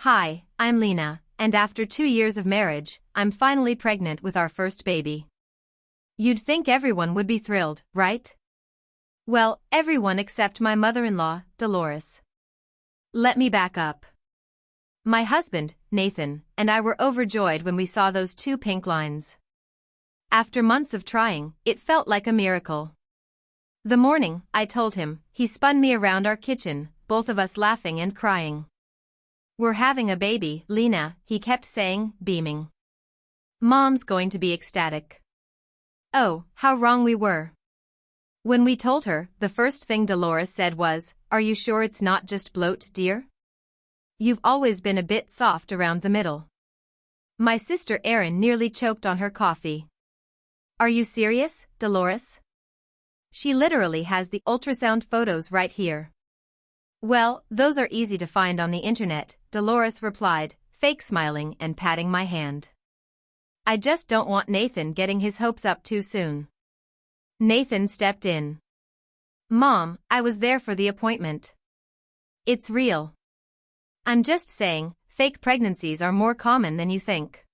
Hi, I'm Lena, and after 2 years of marriage, I'm finally pregnant with our first baby. You'd think everyone would be thrilled, right? Well, everyone except my mother-in-law, Dolores. Let me back up. My husband, Nathan, and I were overjoyed when we saw those 2 pink lines. After months of trying, it felt like a miracle. The morning I told him, he spun me around our kitchen, both of us laughing and crying. "We're having a baby, Lena," he kept saying, beaming. "Mom's going to be ecstatic." Oh, how wrong we were. When we told her, the first thing Dolores said was, "Are you sure it's not just bloat, dear? You've always been a bit soft around the middle." My sister Erin nearly choked on her coffee. "Are you serious, Dolores? She literally has the ultrasound photos right here." "Well, those are easy to find on the internet," Dolores replied, fake smiling and patting my hand. "I just don't want Nathan getting his hopes up too soon." Nathan stepped in. "Mom, I was there for the appointment. It's real." "I'm just saying, fake pregnancies are more common than you think.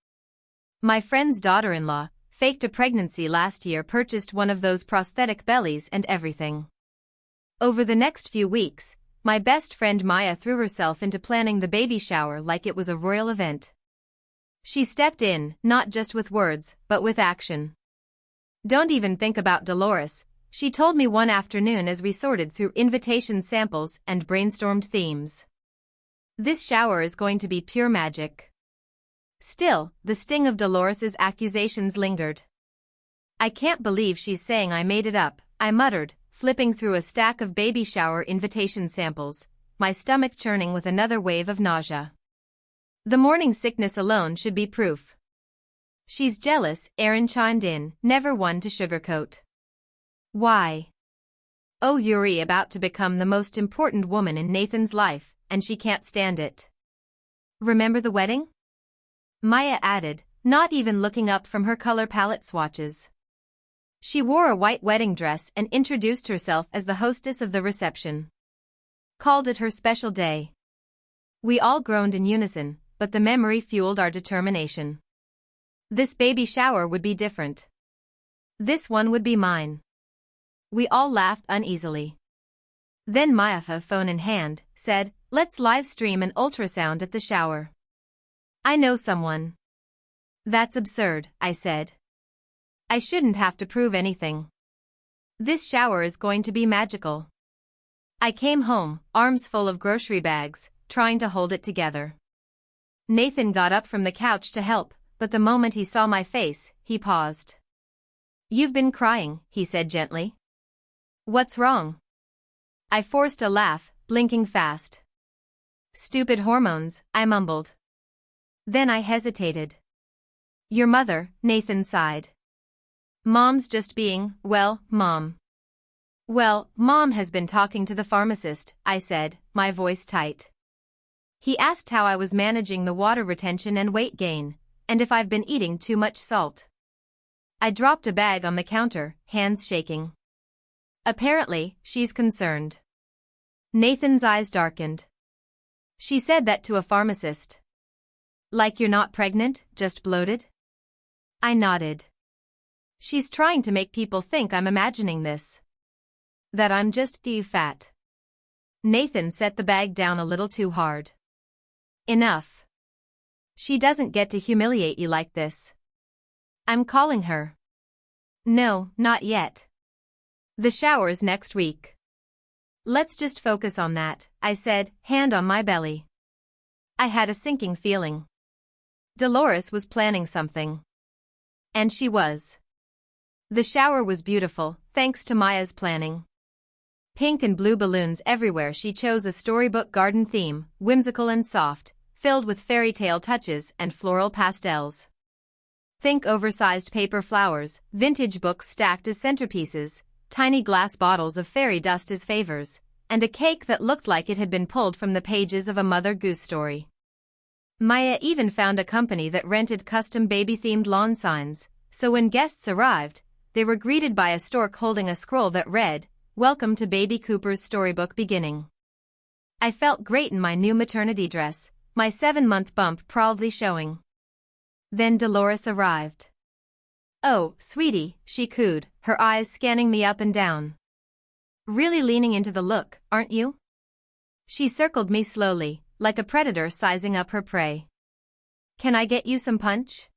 My friend's daughter-in-law faked a pregnancy last year, purchased one of those prosthetic bellies and everything. Over the next few weeks, my best friend Maya threw herself into planning the baby shower like it was a royal event. She stepped in, not just with words, but with action. "Don't even think about Dolores," she told me one afternoon as we sorted through invitation samples and brainstormed themes. "This shower is going to be pure magic." Still, the sting of Dolores's accusations lingered. "I can't believe she's saying I made it up," I muttered, flipping through a stack of baby shower invitation samples, my stomach churning with another wave of nausea. The morning sickness alone should be proof. "She's jealous," Erin chimed in, never one to sugarcoat. "Why?" "Oh, Yuri about to become the most important woman in Nathan's life, and she can't stand it. Remember the wedding?" Maya added, not even looking up from her color palette swatches. She wore a white wedding dress and introduced herself as the hostess of the reception. Called it her special day. We all groaned in unison, but the memory fueled our determination. This baby shower would be different. This one would be mine. We all laughed uneasily. Then Maya, phone in hand, said, "Let's live stream an ultrasound at the shower." "I know someone." "That's absurd," I said. "I shouldn't have to prove anything. This shower is going to be magical." I came home, arms full of grocery bags, trying to hold it together. Nathan got up from the couch to help, but the moment he saw my face, he paused. "You've been crying," he said gently. "What's wrong?" I forced a laugh, blinking fast. "Stupid hormones," I mumbled. Then I hesitated. "Your mother," Nathan sighed. "Mom's just being, well, Mom." "Well, Mom has been talking to the pharmacist," I said, my voice tight. "He asked how I was managing the water retention and weight gain, and if I've been eating too much salt." I dropped a bag on the counter, hands shaking. "Apparently, she's concerned." Nathan's eyes darkened. "She said that to a pharmacist. Like you're not pregnant, just bloated?" I nodded. "She's trying to make people think I'm imagining this. That I'm just too fat." Nathan set the bag down a little too hard. "Enough. She doesn't get to humiliate you like this." "I'm calling her." "No, not yet. The shower's next week. Let's just focus on that," I said, hand on my belly. I had a sinking feeling. Dolores was planning something. And she was. The shower was beautiful, thanks to Maya's planning. Pink and blue balloons everywhere. She chose a storybook garden theme, whimsical and soft, filled with fairy tale touches and floral pastels. Think oversized paper flowers, vintage books stacked as centerpieces, tiny glass bottles of fairy dust as favors, and a cake that looked like it had been pulled from the pages of a Mother Goose story. Maya even found a company that rented custom baby-themed lawn signs, so when guests arrived, they were greeted by a stork holding a scroll that read, "Welcome to Baby Cooper's storybook beginning." I felt great in my new maternity dress, my 7-month bump proudly showing. Then Dolores arrived. "Oh, sweetie," she cooed, her eyes scanning me up and down. "Really leaning into the look, aren't you?" She circled me slowly, like a predator sizing up her prey. "Can I get you some punch?"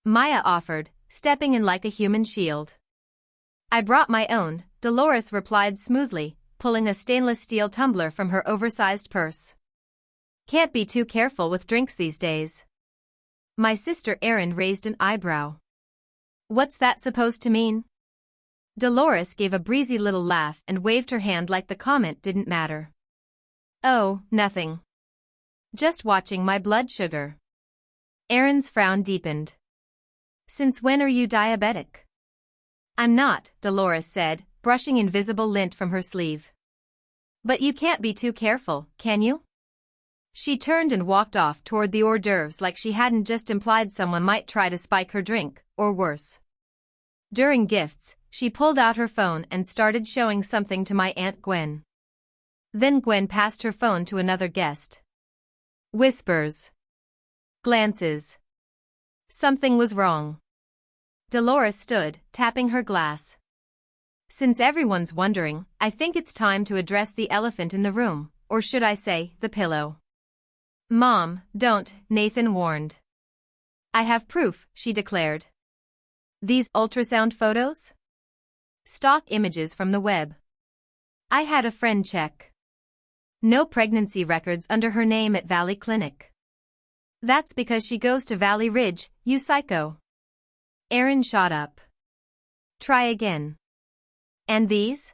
Maya offered, stepping in like a human shield. "I brought my own," Dolores replied smoothly, pulling a stainless steel tumbler from her oversized purse. "Can't be too careful with drinks these days." My sister Erin raised an eyebrow. "What's that supposed to mean?" Dolores gave a breezy little laugh and waved her hand like the comment didn't matter. "Oh, nothing. Just watching my blood sugar." Erin's frown deepened. "Since when are you diabetic?" "I'm not," Dolores said, brushing invisible lint from her sleeve. "But you can't be too careful, can you?" She turned and walked off toward the hors d'oeuvres like she hadn't just implied someone might try to spike her drink, or worse. During gifts, she pulled out her phone and started showing something to my Aunt Gwen. Then Gwen passed her phone to another guest. Whispers. Glances. Something was wrong. Dolores stood, tapping her glass. "Since everyone's wondering, I think it's time to address the elephant in the room, or should I say, the pillow." "Mom, don't," Nathan warned. "I have proof," she declared. "These ultrasound photos? Stock images from the web." I had a friend check. No pregnancy records under her name at Valley Clinic. "That's because she goes to Valley Ridge, you psycho." Erin shot up. "Try again." "And these?"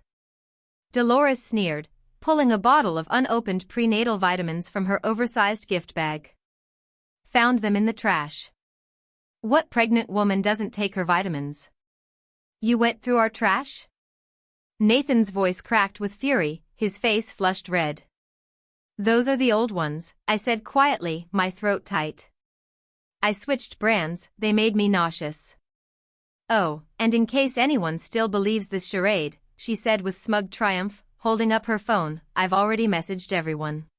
Dolores sneered, pulling a bottle of unopened prenatal vitamins from her oversized gift bag. "Found them in the trash." "What pregnant woman doesn't take her vitamins?" "You went through our trash?" Nathan's voice cracked with fury, his face flushed red. "Those are the old ones," I said quietly, my throat tight. "I switched brands, they made me nauseous." "Oh, and in case anyone still believes this charade," she said with smug triumph, holding up her phone, "I've already messaged everyone.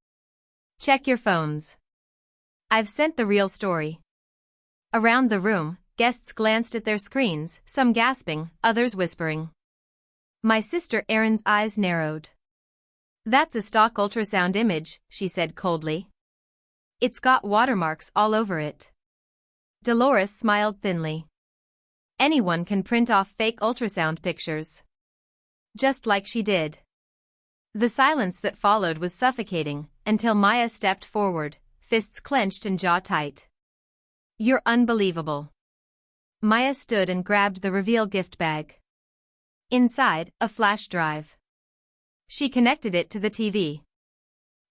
Check your phones. I've sent the real story." Around the room, guests glanced at their screens, some gasping, others whispering. My sister Erin's eyes narrowed. "That's a stock ultrasound image," she said coldly. "It's got watermarks all over it." Dolores smiled thinly. "Anyone can print off fake ultrasound pictures." Just like she did. The silence that followed was suffocating, until Maya stepped forward, fists clenched and jaw tight. "You're unbelievable." Maya stood and grabbed the reveal gift bag. Inside, a flash drive. She connected it to the TV.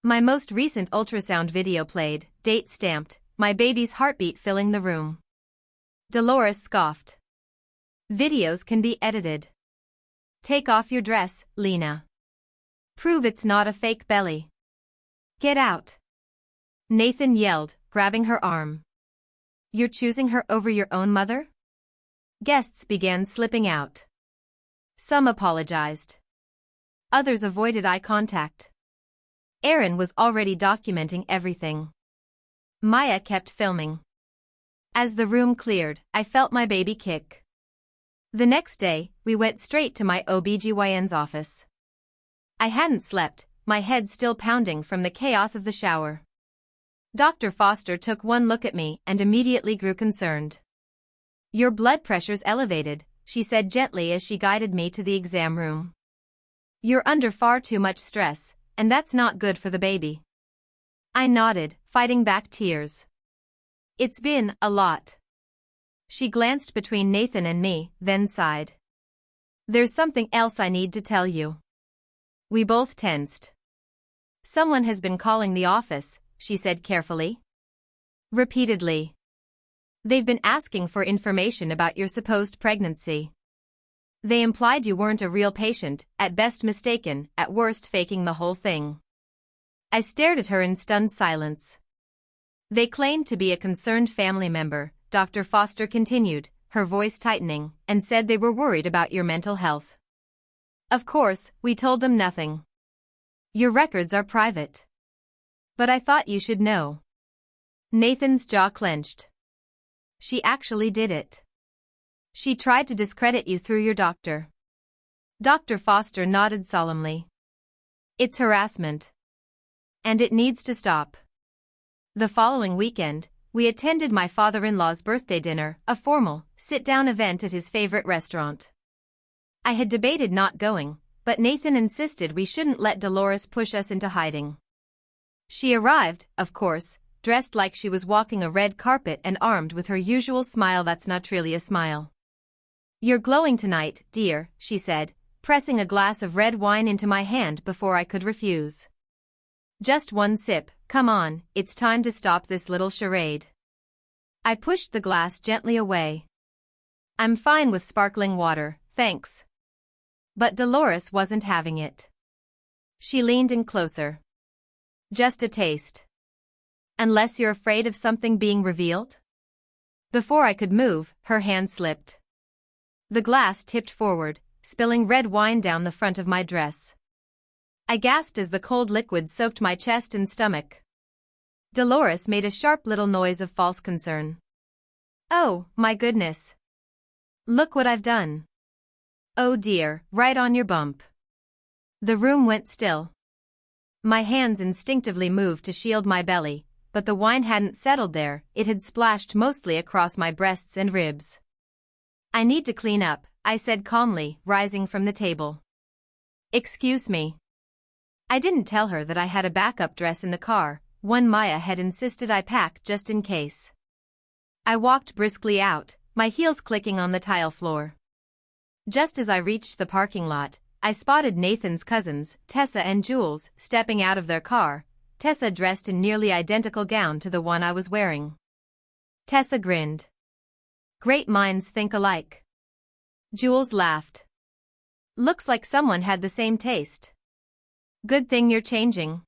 My most recent ultrasound video played, date stamped, my baby's heartbeat filling the room. Dolores scoffed. "Videos can be edited. Take off your dress, Lena. Prove it's not a fake belly. Get out." Nathan yelled, grabbing her arm. "You're choosing her over your own mother?" Guests began slipping out. Some apologized. Others avoided eye contact. Erin was already documenting everything. Maya kept filming. As the room cleared, I felt my baby kick. The next day, we went straight to my OBGYN's office. I hadn't slept, my head still pounding from the chaos of the shower. Dr. Foster took one look at me and immediately grew concerned. "Your blood pressure's elevated," she said gently as she guided me to the exam room. "You're under far too much stress, and that's not good for the baby." I nodded, fighting back tears. "It's been a lot." She glanced between Nathan and me, then sighed. "There's something else I need to tell you." We both tensed. "Someone has been calling the office," she said carefully. "Repeatedly. They've been asking for information about your supposed pregnancy. They implied you weren't a real patient, at best mistaken, at worst faking the whole thing." I stared at her in stunned silence. "They claimed to be a concerned family member," Dr. Foster continued, her voice tightening, "and said they were worried about your mental health. Of course, we told them nothing. Your records are private. But I thought you should know." Nathan's jaw clenched. She actually did it. She tried to discredit you through your doctor. Dr. Foster nodded solemnly. It's harassment. And it needs to stop. The following weekend, we attended my father-in-law's birthday dinner, a formal, sit-down event at his favorite restaurant. I had debated not going, but Nathan insisted we shouldn't let Dolores push us into hiding. She arrived, of course, dressed like she was walking a red carpet and armed with her usual smile that's not really a smile. You're glowing tonight, dear, she said, pressing a glass of red wine into my hand before I could refuse. Just one sip, come on, it's time to stop this little charade. I pushed the glass gently away. I'm fine with sparkling water, thanks. But Dolores wasn't having it. She leaned in closer. Just a taste. Unless you're afraid of something being revealed? Before I could move, her hand slipped. The glass tipped forward, spilling red wine down the front of my dress. I gasped as the cold liquid soaked my chest and stomach. Dolores made a sharp little noise of false concern. Oh, my goodness. Look what I've done. Oh dear, right on your bump. The room went still. My hands instinctively moved to shield my belly, but the wine hadn't settled there, it had splashed mostly across my breasts and ribs. I need to clean up, I said calmly, rising from the table. Excuse me. I didn't tell her that I had a backup dress in the car, one Maya had insisted I pack just in case. I walked briskly out, my heels clicking on the tile floor. Just as I reached the parking lot, I spotted Nathan's cousins, Tessa and Jules, stepping out of their car, Tessa dressed in nearly identical gown to the one I was wearing. Tessa grinned. Great minds think alike. Jules laughed. Looks like someone had the same taste. Good thing you're changing.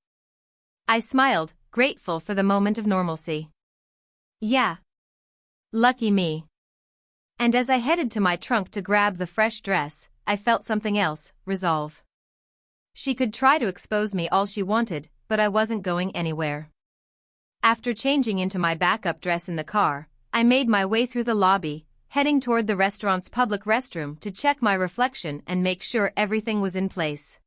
I smiled, grateful for the moment of normalcy. Yeah. Lucky me. And as I headed to my trunk to grab the fresh dress, I felt something else, resolve. She could try to expose me all she wanted, but I wasn't going anywhere. After changing into my backup dress in the car, I made my way through the lobby, heading toward the restaurant's public restroom to check my reflection and make sure everything was in place.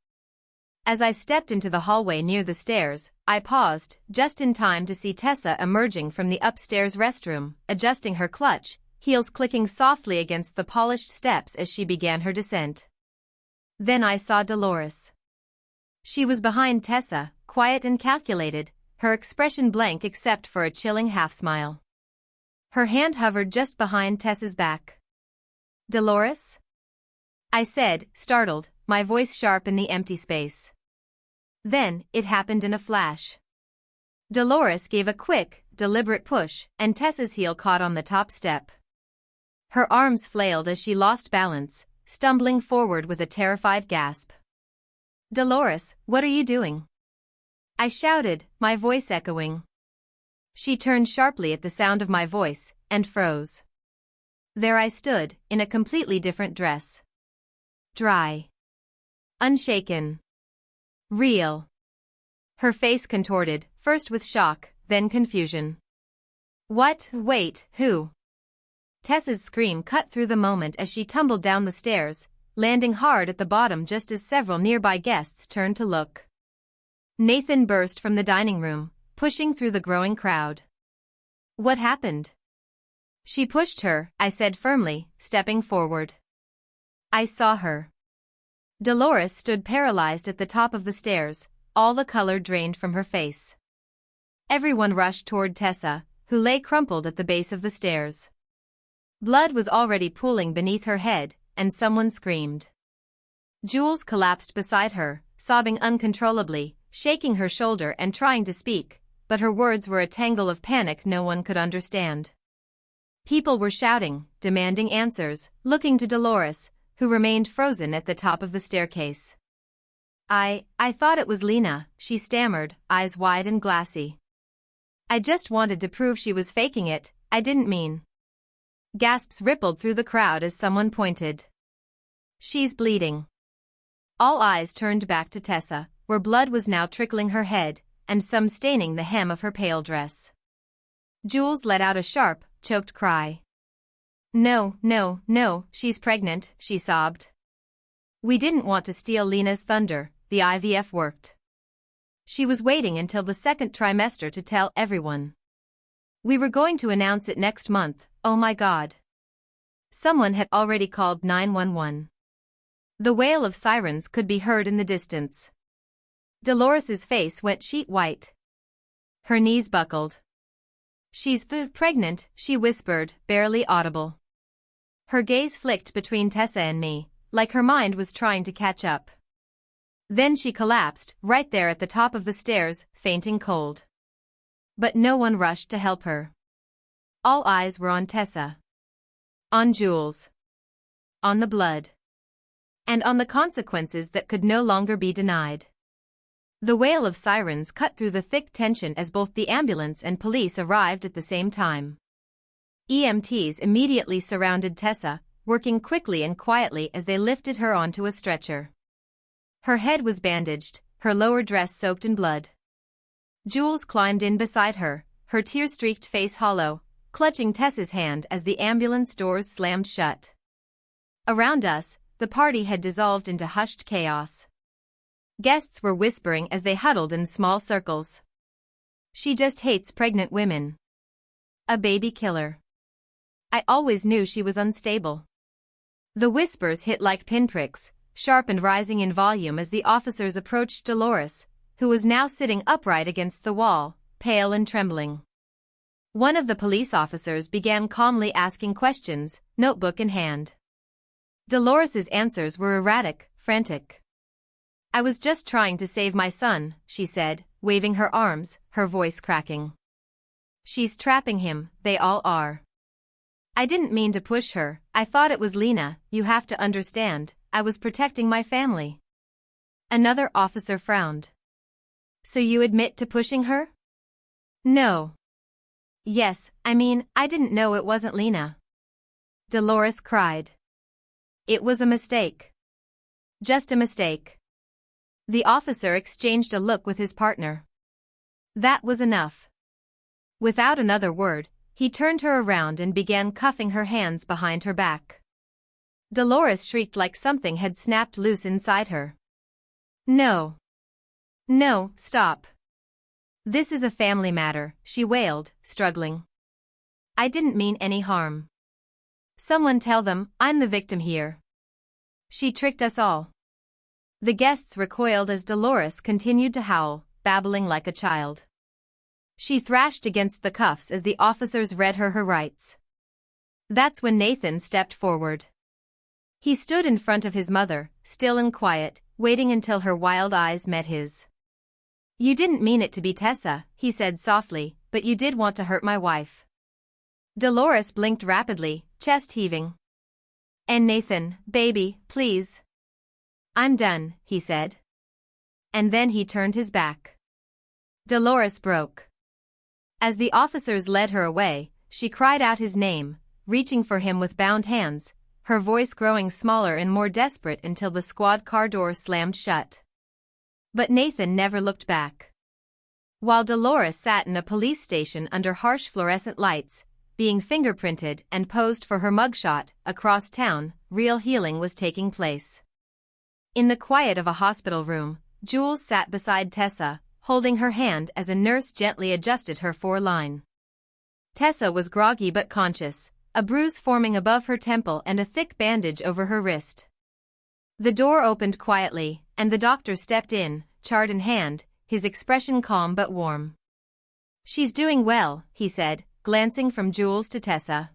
As I stepped into the hallway near the stairs, I paused, just in time to see Tessa emerging from the upstairs restroom, adjusting her clutch, heels clicking softly against the polished steps as she began her descent. Then I saw Dolores. She was behind Tessa, quiet and calculated, her expression blank except for a chilling half-smile. Her hand hovered just behind Tessa's back. Dolores? I said, startled, my voice sharp in the empty space. Then, it happened in a flash. Dolores gave a quick, deliberate push, and Tessa's heel caught on the top step. Her arms flailed as she lost balance, stumbling forward with a terrified gasp. Dolores, what are you doing? I shouted, my voice echoing. She turned sharply at the sound of my voice, and froze. There I stood, in a completely different dress. Dry. Unshaken. Real. Her face contorted, first with shock, then confusion. What? Wait, who? Tessa's scream cut through the moment as she tumbled down the stairs, landing hard at the bottom just as several nearby guests turned to look. Nathan burst from the dining room, pushing through the growing crowd. What happened? She pushed her, I said firmly, stepping forward. I saw her. Dolores stood paralyzed at the top of the stairs, all the color drained from her face. Everyone rushed toward Tessa, who lay crumpled at the base of the stairs. Blood was already pooling beneath her head, and someone screamed. Jules collapsed beside her, sobbing uncontrollably, shaking her shoulder and trying to speak, but her words were a tangle of panic no one could understand. People were shouting, demanding answers, looking to Dolores, who remained frozen at the top of the staircase. I thought it was Lena, she stammered, eyes wide and glassy. I just wanted to prove she was faking it, I didn't mean. Gasps rippled through the crowd as someone pointed. She's bleeding. All eyes turned back to Tessa, where blood was now trickling her head, and some staining the hem of her pale dress. Jules let out a sharp, choked cry. No, no, no, she's pregnant, she sobbed. We didn't want to steal Lena's thunder, the IVF worked. She was waiting until the second trimester to tell everyone. We were going to announce it next month, oh my god. Someone had already called 911. The wail of sirens could be heard in the distance. Dolores's face went sheet white. Her knees buckled. She's pregnant, she whispered, barely audible. Her gaze flicked between Tessa and me, like her mind was trying to catch up. Then she collapsed, right there at the top of the stairs, fainting cold. But no one rushed to help her. All eyes were on Tessa. On Jules. On the blood. And on the consequences that could no longer be denied. The wail of sirens cut through the thick tension as both the ambulance and police arrived at the same time. EMTs immediately surrounded Tessa, working quickly and quietly as they lifted her onto a stretcher. Her head was bandaged, her lower dress soaked in blood. Jules climbed in beside her, her tear-streaked face hollow, clutching Tessa's hand as the ambulance doors slammed shut. Around us, the party had dissolved into hushed chaos. Guests were whispering as they huddled in small circles. She just hates pregnant women. A baby killer. I always knew she was unstable. The whispers hit like pinpricks, sharp and rising in volume as the officers approached Dolores, who was now sitting upright against the wall, pale and trembling. One of the police officers began calmly asking questions, notebook in hand. Dolores's answers were erratic, frantic. I was just trying to save my son, she said, waving her arms, her voice cracking. She's trapping him, they all are. I didn't mean to push her, I thought it was Lena, you have to understand, I was protecting my family. Another officer frowned. So you admit to pushing her? No. Yes, I mean, I didn't know it wasn't Lena. Dolores cried. It was a mistake. Just a mistake. The officer exchanged a look with his partner. That was enough. Without another word, he turned her around and began cuffing her hands behind her back. Dolores shrieked like something had snapped loose inside her. No. No, stop. This is a family matter, she wailed, struggling. I didn't mean any harm. Someone tell them, I'm the victim here. She tricked us all. The guests recoiled as Dolores continued to howl, babbling like a child. She thrashed against the cuffs as the officers read her rights. That's when Nathan stepped forward. He stood in front of his mother, still and quiet, waiting until her wild eyes met his. You didn't mean it to be Tessa, he said softly, but you did want to hurt my wife. Dolores blinked rapidly, chest heaving. And Nathan, baby, please. I'm done, he said. And then he turned his back. Dolores broke. As the officers led her away, she cried out his name, reaching for him with bound hands, her voice growing smaller and more desperate until the squad car door slammed shut. But Nathan never looked back. While Dolores sat in a police station under harsh fluorescent lights, being fingerprinted and posed for her mugshot, across town, real healing was taking place. In the quiet of a hospital room, Jules sat beside Tessa, holding her hand as a nurse gently adjusted her foreline. Tessa was groggy but conscious, a bruise forming above her temple and a thick bandage over her wrist. The door opened quietly, and the doctor stepped in, chart in hand, his expression calm but warm. She's doing well, he said, glancing from Jules to Tessa.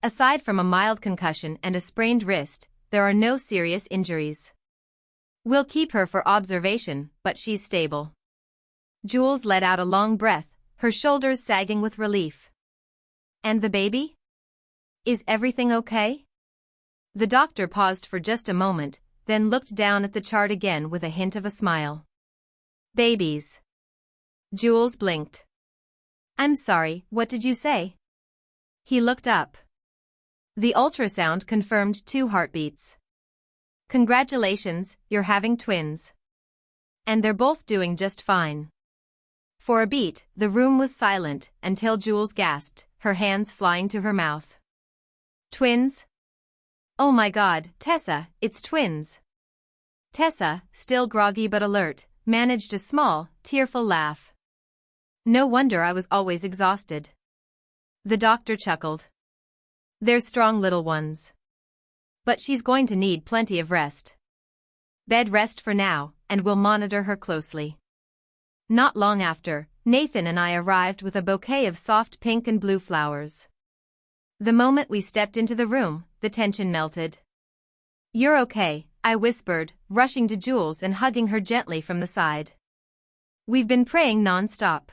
Aside from a mild concussion and a sprained wrist, there are no serious injuries. We'll keep her for observation, but she's stable. Jules let out a long breath, her shoulders sagging with relief. And the baby? Is everything okay? The doctor paused for just a moment, then looked down at the chart again with a hint of a smile. Babies. Jules blinked. I'm sorry, what did you say? He looked up. The ultrasound confirmed 2 heartbeats. Congratulations, you're having twins. And they're both doing just fine. For a beat, the room was silent, until Jules gasped, her hands flying to her mouth. Twins? Oh my God, Tessa, it's twins. Tessa, still groggy but alert, managed a small, tearful laugh. No wonder I was always exhausted. The doctor chuckled. They're strong little ones. But she's going to need plenty of rest. Bed rest for now, and we'll monitor her closely. Not long after, Nathan and I arrived with a bouquet of soft pink and blue flowers. The moment we stepped into the room, the tension melted. You're okay, I whispered, rushing to Jules and hugging her gently from the side. We've been praying non-stop.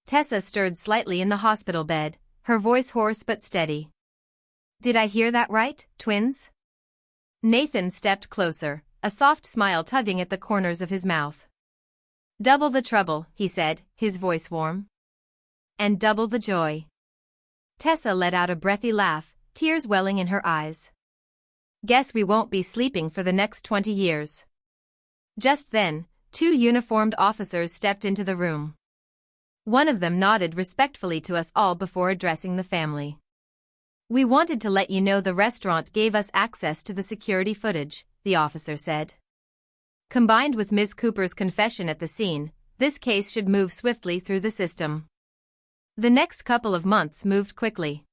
Tessa stirred slightly in the hospital bed, her voice hoarse but steady. Did I hear that right, twins? Nathan stepped closer, a soft smile tugging at the corners of his mouth. Double the trouble, he said, his voice warm. And double the joy. Tessa let out a breathy laugh, tears welling in her eyes. Guess we won't be sleeping for the next 20 years. Just then, 2 uniformed officers stepped into the room. One of them nodded respectfully to us all before addressing the family. We wanted to let you know the restaurant gave us access to the security footage, the officer said. Combined with Ms. Cooper's confession at the scene, this case should move swiftly through the system. The next couple of months moved quickly.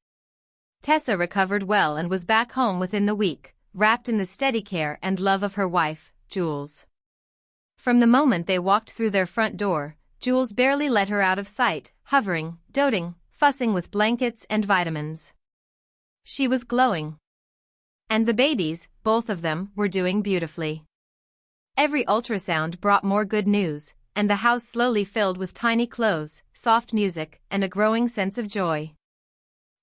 Tessa recovered well and was back home within the week, wrapped in the steady care and love of her wife, Jules. From the moment they walked through their front door, Jules barely let her out of sight, hovering, doting, fussing with blankets and vitamins. She was glowing. And the babies, both of them, were doing beautifully. Every ultrasound brought more good news, and the house slowly filled with tiny clothes, soft music, and a growing sense of joy.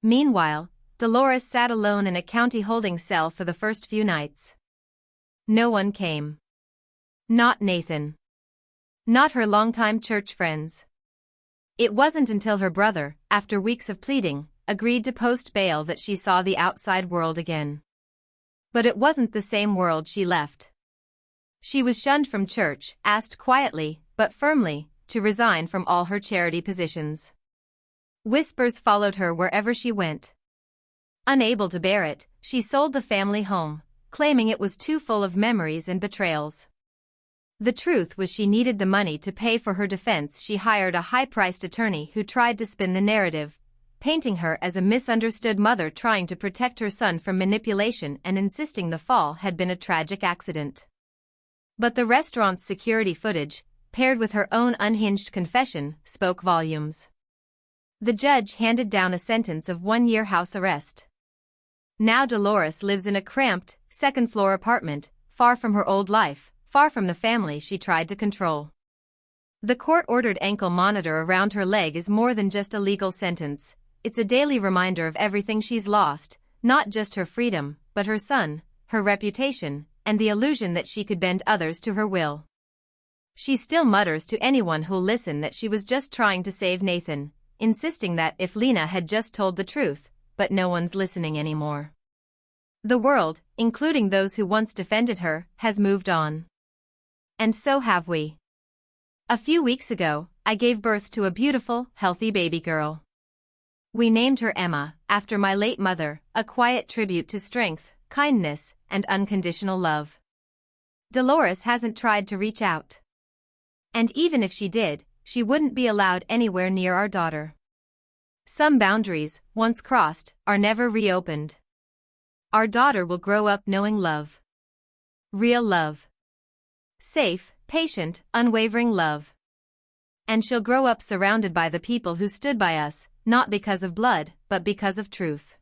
Meanwhile, Dolores sat alone in a county holding cell for the first few nights. No one came. Not Nathan. Not her longtime church friends. It wasn't until her brother, after weeks of pleading, agreed to post bail that she saw the outside world again. But it wasn't the same world she left. She was shunned from church, asked quietly, but firmly, to resign from all her charity positions. Whispers followed her wherever she went. Unable to bear it, she sold the family home, claiming it was too full of memories and betrayals. The truth was she needed the money to pay for her defense. She hired a high-priced attorney who tried to spin the narrative, painting her as a misunderstood mother trying to protect her son from manipulation and insisting the fall had been a tragic accident. But the restaurant's security footage, paired with her own unhinged confession, spoke volumes. The judge handed down a sentence of 1-year house arrest. Now Dolores lives in a cramped, second-floor apartment, far from her old life, far from the family she tried to control. The court-ordered ankle monitor around her leg is more than just a legal sentence. It's a daily reminder of everything she's lost, not just her freedom, but her son, her reputation, and the illusion that she could bend others to her will. She still mutters to anyone who'll listen that she was just trying to save Nathan, insisting that if Lena had just told the truth, but no one's listening anymore. The world, including those who once defended her, has moved on. And so have we. A few weeks ago, I gave birth to a beautiful, healthy baby girl. We named her Emma, after my late mother, a quiet tribute to strength, kindness, and unconditional love. Dolores hasn't tried to reach out. And even if she did, she wouldn't be allowed anywhere near our daughter. Some boundaries, once crossed, are never reopened. Our daughter will grow up knowing love. Real love. Safe, patient, unwavering love. And she'll grow up surrounded by the people who stood by us, not because of blood, but because of truth.